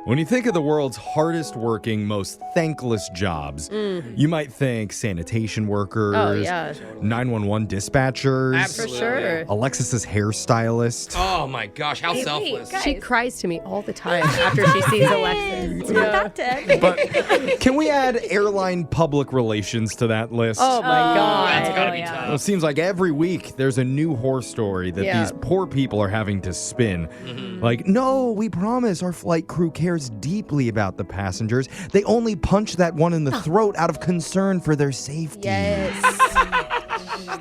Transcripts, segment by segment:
When you think of the world's hardest working, most thankless jobs, you might think sanitation workers, 911 dispatchers, Absolutely. For sure. Alexis's hairstylist. Oh my gosh, how selfless. Guys. She cries to me all the time after she sees Alexis. It's not that dead. But can we add airline public relations to that list? Oh my God. That's gotta be yeah. tough. Well, it seems like every week there's a new horror story that these poor people are having to spin. Like, no, we promise our flight crew cares deeply about the passengers. They only punch that one in the throat out of concern for their safety. Yes.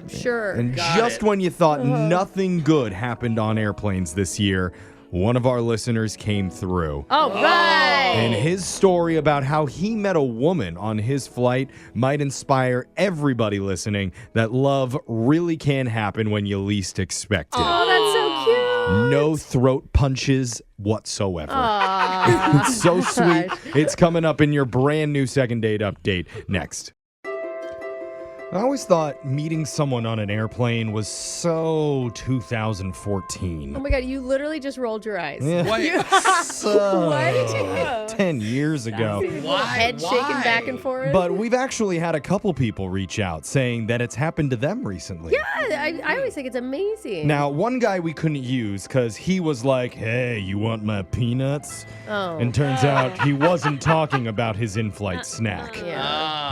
Sure. And Got just it. when you thought nothing good happened on airplanes this year, one of our listeners came through. All right. And his story about how he met a woman on his flight might inspire everybody listening that love really can happen when you least expect it. Oh, that's so cute. No throat punches whatsoever. Aw. It's so sweet. It's coming up in your brand new second date update next. I always thought meeting someone on an airplane was so 2014. Oh my God, you literally just rolled your eyes. Yeah. What? So, What? 10 years ago. Why? Head shaking back and forth. But we've actually had a couple people reach out saying that it's happened to them recently. Yeah, I always think it's amazing. Now, one guy we couldn't use because he was like, hey, you want my peanuts? Oh. And turns out he wasn't talking about his in-flight snack. Yeah.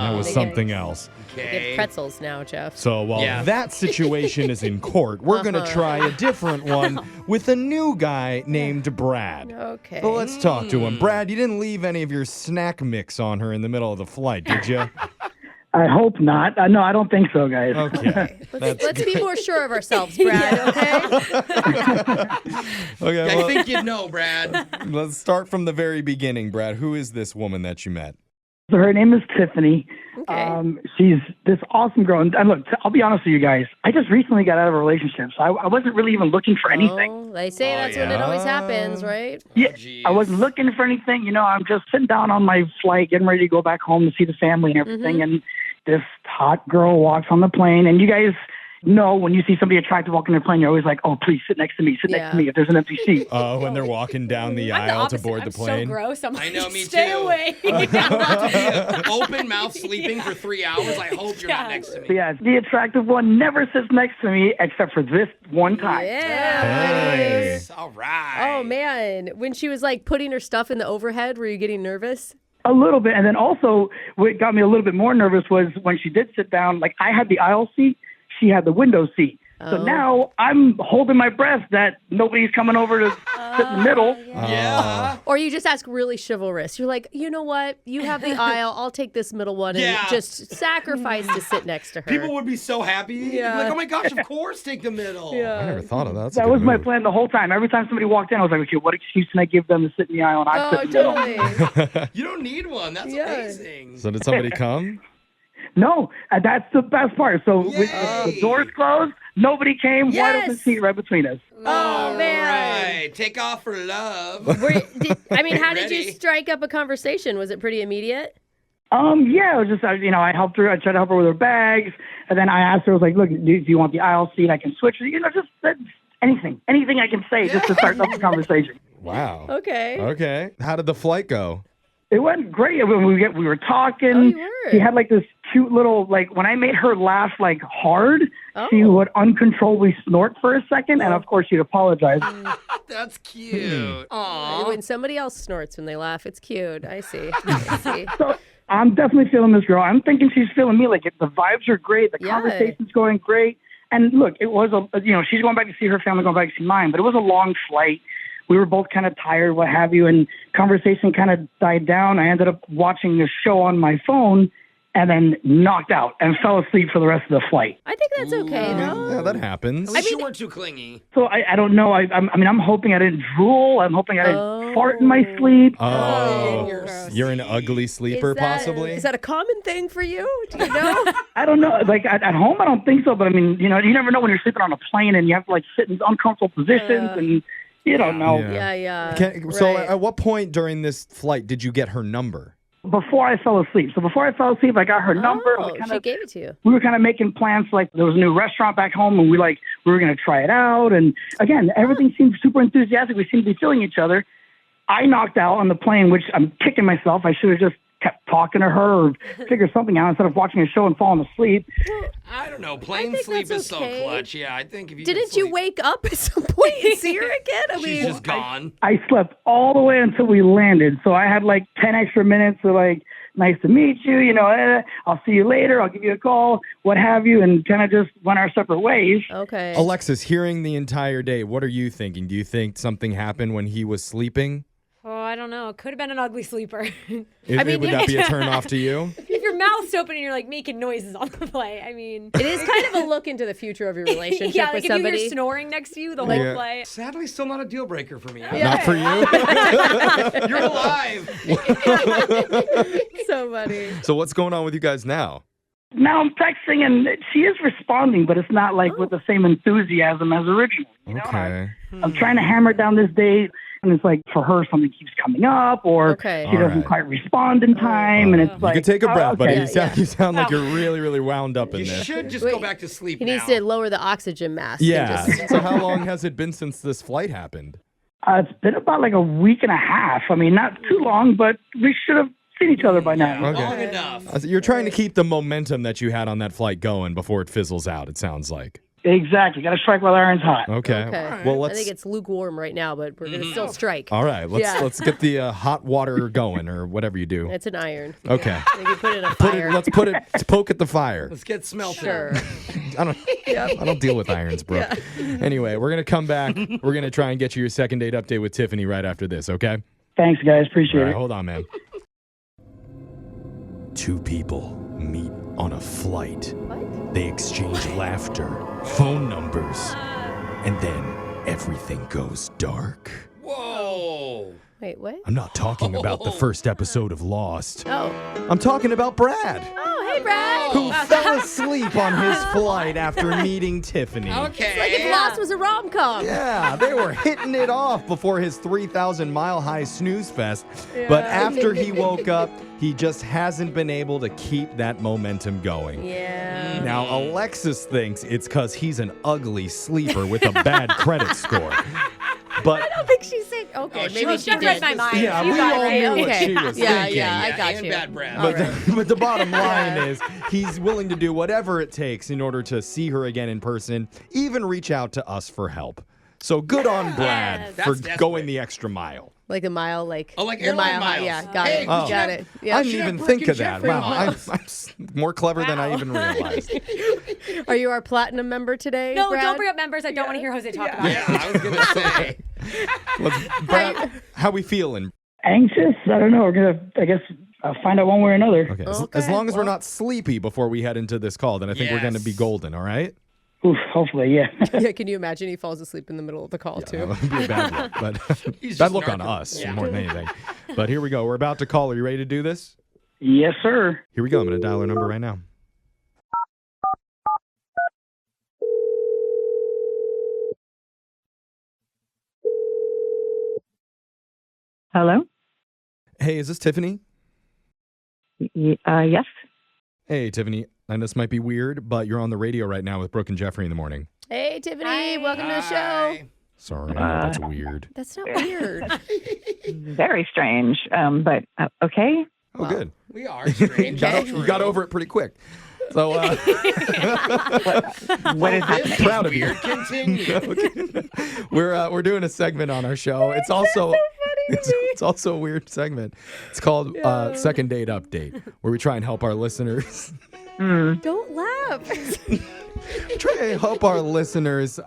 That was They something else. They Okay. give pretzels now, Jeff. So while Yeah. that situation is in court, we're going to try a different one with a new guy named Brad. Okay. So let's talk to him. Brad, you didn't leave any of your snack mix on her in the middle of the flight, did you? I hope not. No, I don't think so, guys. Okay. Let's be more sure of ourselves, Brad, okay? Okay, I well, think you'd know, Brad. let's start from the very beginning, Brad. Who is this woman that you met? So her name is Tiffany. Okay. She's this awesome girl. And look, I'll be honest with you guys. I just recently got out of a relationship, so I wasn't really even looking for anything. Oh, they say that's when it always happens, right? Yeah, geez. I wasn't looking for anything. You know, I'm just sitting down on my flight, getting ready to go back home to see the family and everything. And this hot girl walks on the plane. And you guys know when you see somebody attractive walking on the plane, you're always like, oh, please sit next to me. Sit next to me if there's an empty seat. When they're walking down the I'm the aisle to opposite. board the I'm plane. so gross. I'm I like, know, me stay too. away. Open mouth sleeping for 3 hours. I hope you're not next to But me. yeah, the attractive one never sits next to me except for this one time. Yeah. Hey. Yes. All right. Oh, man. When she was like putting her stuff in the overhead, were you getting nervous? A little bit. And then also what got me a little bit more nervous was when she did sit down, like I had the aisle seat, she had the window seat. So now I'm holding my breath that nobody's coming over to sit in the middle. Yeah. Or you just ask really chivalrous. You're like, you know what? You have the aisle. I'll take this middle one and Yeah. just sacrifice to sit next to her. People would be so happy. Yeah. Like, oh my gosh, of course, take the middle. I never thought of that. That's a That good was my move. plan the whole time. Every time somebody walked in, I was like, okay, what excuse can I give them to sit in the aisle and I sit in the middle? Totally. You don't need one. That's Yeah. amazing. So did somebody come? No, that's the best part. So with the Yay. doors closed, nobody came. Wide Yes. open seat right between us. Oh, man. Right. Take off for love. How did you Ready? strike up a conversation? Was it pretty immediate? Yeah, it was just, I helped her. I tried to help her with her bags. And then I asked her, I was like, look, do you want the aisle seat? I can switch. Just anything I can say just to start up the conversation. Wow. Okay. Okay. How did the flight go? It went great. When we were talking. Oh, you were? She had like this cute little, like when I made her laugh like hard, she Oh. would uncontrollably snort for a second. And of course she'd apologize. That's cute. Aw. When somebody else snorts when they laugh, it's cute. I see. I see. So I'm definitely feeling this girl. I'm thinking she's feeling me. Like the vibes are great. The Yeah. conversation's going great. And look, it was she's going back to see her family, going back to see mine, but it was a long flight. We were both kind of tired, what have you, and conversation kind of died down. I ended up watching this show on my phone and then knocked out and fell asleep for the rest of the flight. I think that's okay, no? Yeah, that happens. At least you weren't too clingy. So I don't know. I'm hoping I didn't drool. I'm hoping I didn't fart in my sleep. Oh, Gross. you're an ugly sleeper, possibly? Is that a common thing for you? Do you know? I don't know. Like at home, I don't think so. But I mean, you never know when you're sleeping on a plane and you have to like sit in uncomfortable positions and you don't know. Yeah. Yeah. So Right. at what point during this flight did you get her number? Before I fell asleep. So before I fell asleep, I got her number. Oh, she gave it to you. We were kind of making plans. Like there was a new restaurant back home, and we were going to try it out. And again, everything seemed super enthusiastic. We seemed to be feeling each other. I knocked out on the plane, which I'm kicking myself. I should have just kept talking to her or figured something out instead of watching a show and falling asleep. I don't know. Plane sleep is so clutch. Yeah, I think if you Didn't you wake up at some point and see her again? I mean, she's just gone. I slept all the way until we landed, so I had like 10 extra minutes of like, nice to meet you, I'll see you later, I'll give you a call, what have you, and kind of just went our separate ways. Okay. Alexis, hearing the entire day, what are you thinking? Do you think something happened when he was sleeping? Oh, I don't know. It could have been an ugly sleeper. Would that be a turn off to you? If your mouth's open and you're like making noises on the play, I mean. It is kind of a look into the future of your relationship yeah, with like somebody. if you're snoring next to you the whole play. Sadly, still not a deal breaker for me. Not for you? You're alive. So funny. So what's going on with you guys now? Now I'm texting, and she is responding, but it's not like with the same enthusiasm as originally. Okay. I'm trying to hammer down this date, and it's like for her something keeps coming up, or she doesn't quite respond in time, and it's You like can take a breath, buddy. okay. You sound like you're really, really wound up in You this. should just go back to sleep He now. needs to lower the oxygen mask. and Yeah. just- So how long has it been since this flight happened? It's been about like a week and a half. I mean, not too long, but we should have seen each other by now. Okay. Long enough. You're trying to keep the momentum that you had on that flight going before it fizzles out, it sounds like. Exactly. Got to strike while the iron's hot. Okay. Okay. Well, I let's. think it's lukewarm right now, but we're going to still strike. All right. Yeah. Let's get the hot water going, or whatever you do. It's an iron. Okay. I think you put it in a fire. Let's poke at the fire. Let's get smelted. Sure. I don't deal with irons, bro. Anyway, we're gonna come back. We're gonna try and get you your second date update with Tiffany right after this. Okay. Thanks, guys. Appreciate All right. it. Hold on, man. Two people meet on a flight. What? They exchange laughter, phone numbers, and then everything goes dark. Whoa. Wait, what? I'm not talking about the first episode of Lost. Oh. I'm talking about Brad, Oh, hey, Brad. who fell asleep on his flight after meeting Tiffany. Okay. Like if Lost was a rom-com. Yeah, they were hitting it off before his 3,000-mile-high snooze fest. But after he woke up, he just hasn't been able to keep that momentum going. Yeah. Now, Alexis thinks it's because he's an ugly sleeper with a bad credit score. But I don't think she's sick. Okay, she maybe was she Just read did. my mind. yeah, You we got it all right. knew what Okay. she was Yeah, thinking. yeah, I got and you. bad breath. But the bottom line is he's willing to do whatever it takes in order to see her again in person, even reach out to us for help. So good on Brad Yes. for That's desperate. going the extra mile. Like a mile, like Oh, like the airline mile high. miles. Yeah, got Hey, it. Oh. Got it. Yeah. I didn't even Brooke think and of that. Jeffrey Wow, I'm miles. more clever than I even realized. Are you our platinum member today? No, Brad? don't bring up members. I don't want to hear Jose talk about it. Yeah, I was gonna say. Brad, how we feeling? Anxious? I don't know. We're going to, I guess, find out one way or another. Okay, Okay, as long as we're well- not sleepy before we head into this call, then I think we're going to be Yes. golden, all right? Oof, hopefully, yeah. Yeah, can you imagine he falls asleep in the middle of the call, too? That would be a bad look, but He's bad just look on narco- us Yeah. more than anything. But here we go. We're about to call. Are you ready to do this? Yes, sir. Here we go. I'm going to dial her number right now. Hello? Hey, is this Tiffany? Yes. Hey, Tiffany. And this might be weird, but you're on the radio right now with Brooke and Jeffrey in the morning. Hey, Tiffany, Hi. welcome to the show. Hi. Sorry, I know that's weird. That's not weird. Very strange, but okay. Oh, good. We are strange. You got over it pretty quick. So, What is happening? proud of you. Continue. We're doing a segment on our show. It's also it's also a weird segment. It's called Second Date Update, where we try and help our listeners. Don't laugh. Try to help our listeners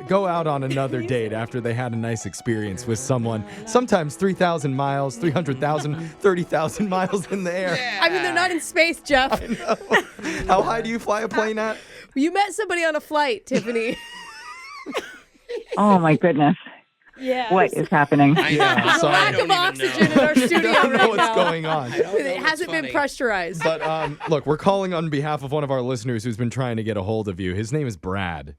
go out on another date after they had a nice experience with someone. Sometimes 3,000 miles, 300,000, 30,000 miles in the air. I mean, they're not in space, Jeff. How high do you fly a plane at? You met somebody on a flight, Tiffany. Oh my goodness. Yeah. What is happening? I know. Yeah, There's a sorry. lack of oxygen in our studio I don't know right what's now. going on. It hasn't been pressurized. But look, we're calling on behalf of one of our listeners who's been trying to get a hold of you. His name is Brad.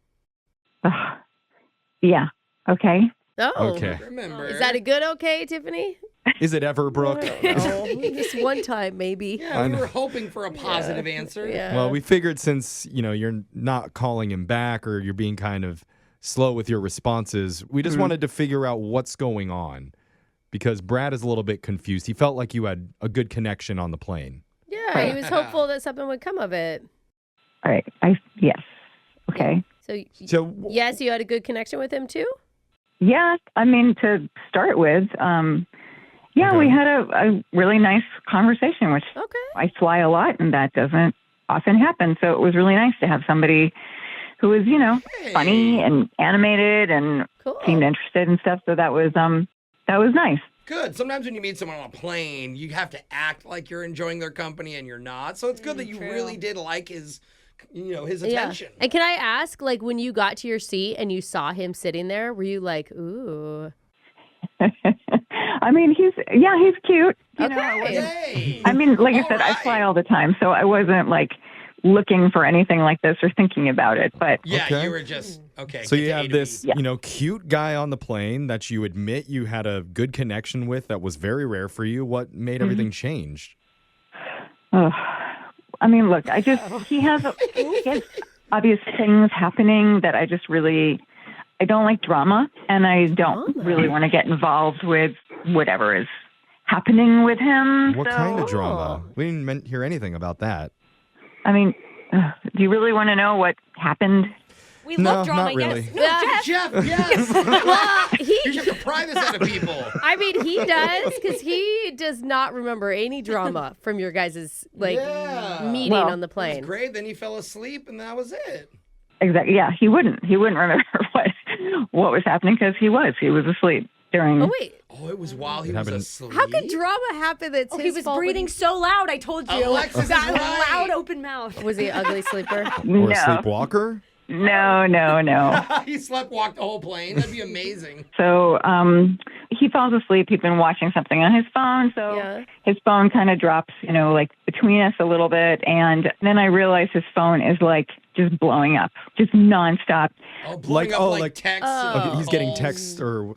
Yeah. Okay. Oh. Okay. Remember. Is that a good okay, Tiffany? Is it ever, Brooke? No. Just one time, maybe. Yeah, we were hoping for a positive answer. Yeah. Well, we figured since, you're not calling him back or you're being kind of slow with your responses, we just wanted to figure out what's going on. because Brad is a little bit confused. He felt like you had a good connection on the plane. Yeah, he was hopeful that something would come of it. All right. Yes. Okay. So yes, you had a good connection with him too? Yeah. I mean, to start with, we had a really nice conversation, which I fly a lot, and that doesn't often happen. So it was really nice to have somebody who was, funny and animated and seemed interested and stuff. So that was nice. Good. Sometimes when you meet someone on a plane, you have to act like you're enjoying their company and you're not. So it's good that you really did like his attention. And can I ask, like, when you got to your seat and you saw him sitting there, were you like, ooh? I mean, he's cute. Okay. I mean, like I said, I fly all the time, so I wasn't like looking for anything like this or thinking about it. But you were just So you have this, cute guy on the plane that you admit you had a good connection with that was very rare for you. What made everything change? I mean, look, he has obvious things happening that I don't like drama, and I don't really want to get involved with whatever is happening with him. What kind of drama? We didn't hear anything about that. I mean, do you really want to know what happened? We love drama, not really. yes. Jeff, yes. Well, You should pry this out of people. I mean, he does, because he does not remember any drama from your guys' meeting on the plane. Great. Then he fell asleep, and that was it. Exactly. Yeah, he wouldn't remember what was happening because he was asleep during. Oh wait. Oh, it was while he was asleep. How could drama happen? That's he was breathing so loud. I told you. Alexis That is right. loud open mouth. Was he an ugly sleeper? Or a sleepwalker? No. He slept-walked the whole plane. That'd be amazing. So he falls asleep. He'd been watching something on his phone. So his phone kind of drops, like between us a little bit. And then I realize his phone is like just blowing up, just nonstop. Oh, blowing up like texts. Okay, he's getting texts or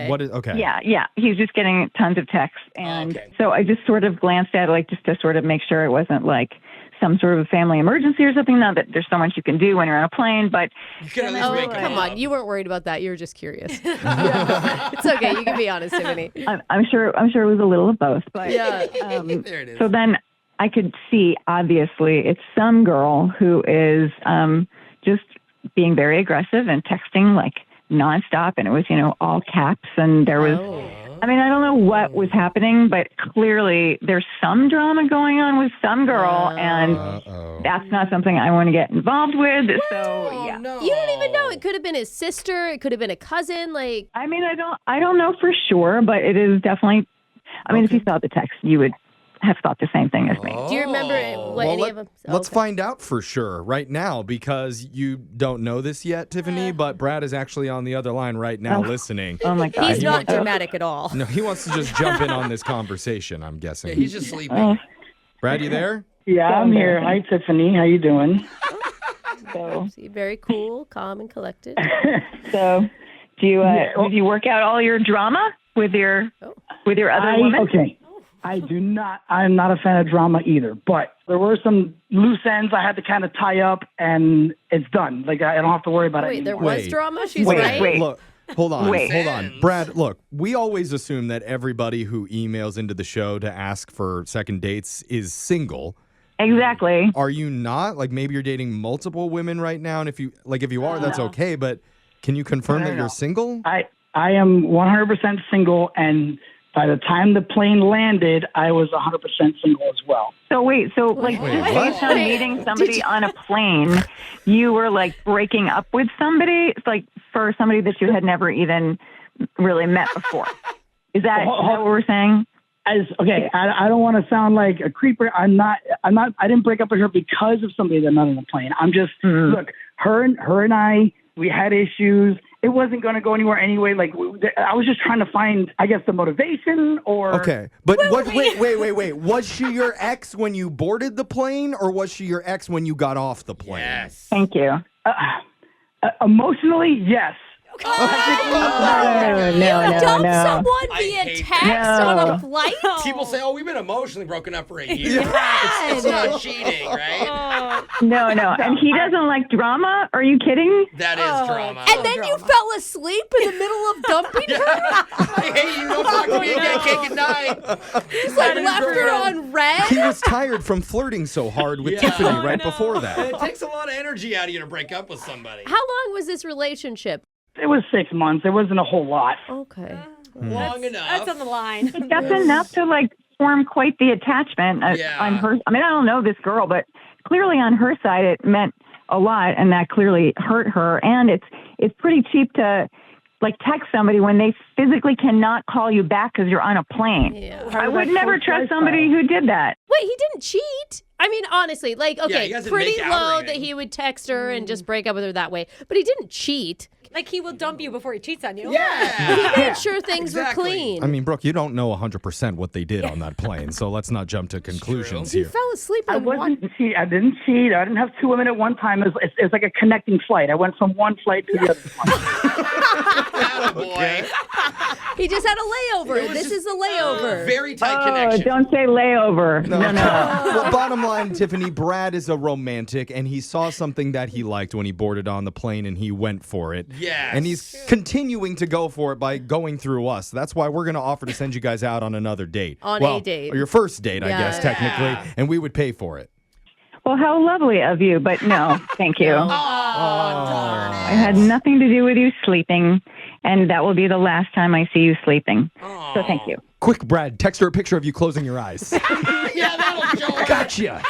what is okay. Yeah. He's just getting tons of texts. And so I just sort of glanced at it like just to sort of make sure it wasn't like some sort of family emergency or something. Not that there's so much you can do when you're on a plane, but you can at least wake him come up. on, you weren't worried about that. You were just curious. It's okay. You can be honest, Tiffany. I'm sure it was a little of both. But there it is. So then I could see, obviously, it's some girl who is just being very aggressive and texting like nonstop, and it was all caps, and there was. I mean, I don't know what was happening, but clearly there's some drama going on with some girl, and that's not something I want to get involved with. So, yeah. No. You don't even know. It could have been his sister. It could have been a cousin. Like, I mean, I don't know for sure, but it is definitely. I mean, if you saw the text, you would have thought the same thing as me. do you remember what any of them? Let's find out for sure right now, because you don't know this yet, Tiffany, but Brad is actually on the other line right now listening. Oh my God. He's not dramatic at all. No, he wants to just jump in on this conversation, I'm guessing. Yeah, he's just sleeping. Brad, you there? Yeah, I'm here. Hi, Tiffany. How you doing? So, Very cool, calm, and collected. do you work out all your drama with your other women? Okay. I do not. I'm not a fan of drama either. But there were some loose ends I had to kind of tie up, and it's done. Like I don't have to worry about it Wait, there anymore. was drama? She's Wait, right? wait. Look, hold on. Ends. Brad, look, we always assume that everybody who emails into the show to ask for second dates is single. Exactly. Are you not? Like maybe you're dating multiple women right now, and if you are, that's okay. But can you confirm that you're single? I am 100% single, and by the time the plane landed, I was 100% single as well. So based on meeting somebody on a plane, you were like breaking up with somebody, like for somebody that you had never even really met before. Is that what we're saying? I don't want to sound like a creeper. I didn't break up with her because of somebody that I met on the plane. I'm just, look, her and I, we had issues. It wasn't going to go anywhere anyway. Like, I was just trying to find, I guess, the motivation or... Okay, but wait. Was she your ex when you boarded the plane, or was she your ex when you got off the plane? Yes. Thank you. Emotionally, yes. Dump someone I via hate text that. on No. a flight? People say, "Oh, we've been emotionally broken up for a year." It's not cheating, right? No. And he doesn't like drama? Are you kidding? That is drama. And then you fell asleep in the middle of dumping her? I hate you. Don't talk to me again. Can't good night. He's like left her on He red? was tired from flirting so hard with Tiffany right before that. It takes a lot of energy out of you to break up with somebody. How long was this relationship? It was 6 months. It wasn't a whole lot. Okay. Long enough. That's on the line. That's enough to form quite the attachment on her. I mean, I don't know this girl, but clearly on her side it meant a lot, and that clearly hurt her. And it's pretty cheap to text somebody when they physically cannot call you back because you're on a plane. Yeah. I would never trust somebody who did that. Wait, he didn't cheat? I mean, honestly, you okay, guys didn't pretty make out low or that anything. he would text her and just break up with her that way. But he didn't cheat. Like he will dump you before he cheats on you. He Yeah. made sure things were Exactly. clean. I mean, Brooke, you don't know 100% what they did on that plane, so let's not jump to conclusions he here. fell asleep I on wasn't cheat. I didn't cheat. I didn't have 2 women at one time. It was like a connecting flight. I went from one flight to the other one. Boy. He just had a layover. This is a layover. Very tight Oh, connection. don't say layover. No. Well, bottom line, Tiffany, Brad is a romantic, and he saw something that he liked when he boarded on the plane, and he went for it. Yes. And he's continuing to go for it by going through us. That's why we're going to offer to send you guys out on another date. On a date. Or your first date, I guess, Yeah. technically, and we would pay for it. Well, how lovely of you, but no, thank you. Oh, darn it. I had nothing to do with you sleeping, and that will be the last time I see you sleeping. So thank you. Quick, Brad, text her a picture of you closing your eyes. Yeah, that'll show her. Gotcha.